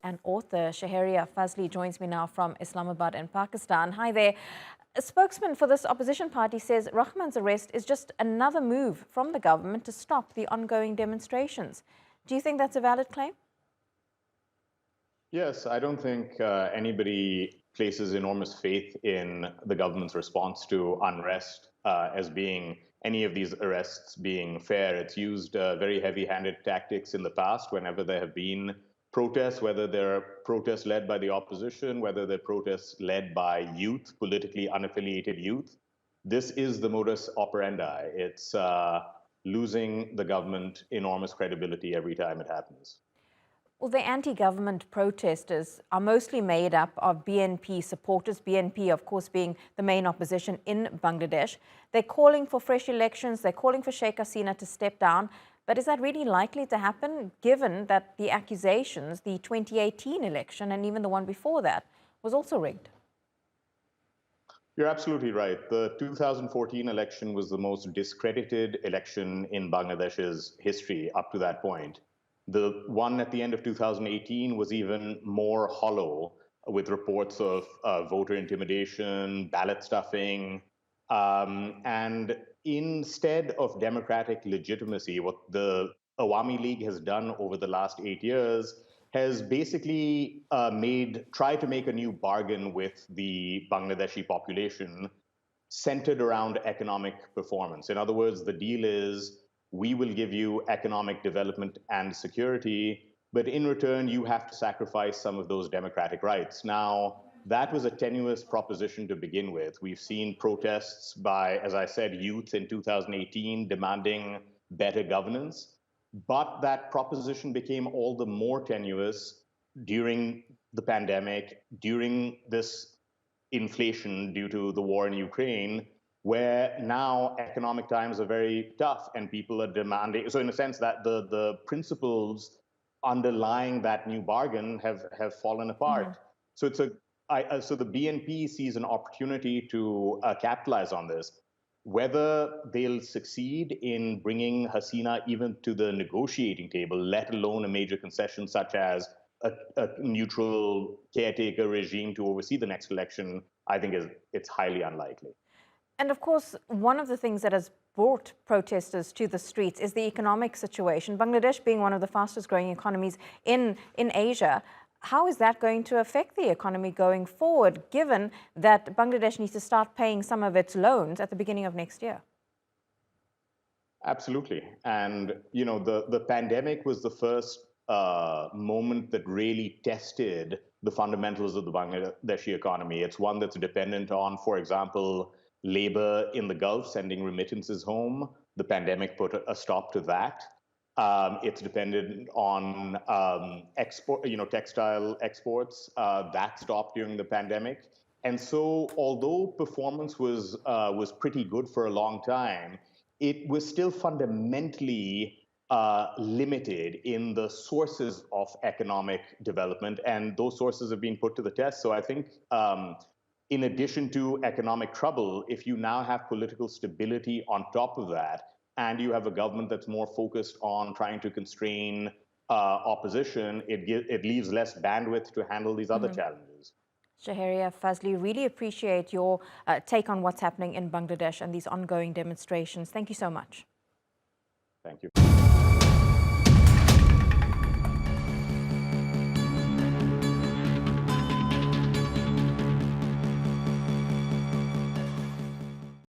and author Shehryar Fazli joins me now from Islamabad in Pakistan. Hi there. A spokesman for this opposition party says Rahman's arrest is just another move from the government to stop the ongoing demonstrations. Do you think that's a valid claim? Yes, I don't think anybody places enormous faith in the government's response to unrest as being any of these arrests being fair. It's used very heavy-handed tactics in the past whenever there have been protests, whether they're protests led by the opposition, whether they're protests led by youth, politically unaffiliated youth. This is the modus operandi. It's losing the government enormous credibility every time it happens. Well, the anti-government protesters are mostly made up of BNP supporters, BNP, of course, being the main opposition in Bangladesh. They're calling for fresh elections. They're calling for Sheikh Hasina to step down. But is that really likely to happen, given that the accusations, the 2018 election and even the one before that, was also rigged? You're absolutely right. The 2014 election was the most discredited election in Bangladesh's history up to that point. The one at the end of 2018 was even more hollow, with reports of voter intimidation, ballot stuffing, and instead of democratic legitimacy, what the Awami League has done over the last 8 years has basically tried to make a new bargain with the Bangladeshi population centered around economic performance. In other words, the deal is, we will give you economic development and security, but in return, you have to sacrifice some of those democratic rights. Now, that was a tenuous proposition to begin with. We've seen protests by, as I said, youth in 2018 demanding better governance, but that proposition became all the more tenuous during the pandemic, during this inflation due to the war in Ukraine, where now economic times are very tough and people are demanding. So in a sense that the principles underlying that new bargain have fallen apart. Mm-hmm. So the BNP sees an opportunity to capitalize on this. Whether they'll succeed in bringing Hasina even to the negotiating table, let alone a major concession such as a neutral caretaker regime to oversee the next election, I think it's highly unlikely. And of course, one of the things that has brought protesters to the streets is the economic situation. Bangladesh being one of the fastest growing economies in Asia, how is that going to affect the economy going forward, given that Bangladesh needs to start paying some of its loans at the beginning of next year? Absolutely. And, you know, the pandemic was the first moment that really tested the fundamentals of the Bangladeshi economy. It's one that's dependent on, for example, labor in the Gulf sending remittances home. The pandemic put a stop to that. It's dependent on textile exports that stopped during the pandemic. And so, although performance was pretty good for a long time, it was still fundamentally limited in the sources of economic development, and those sources have been put to the test. So I think in addition to economic trouble, if you now have political stability on top of that, and you have a government that's more focused on trying to constrain opposition, it leaves less bandwidth to handle these other challenges. Shehryar Fazli, really appreciate your take on what's happening in Bangladesh and these ongoing demonstrations. Thank you so much. Thank you.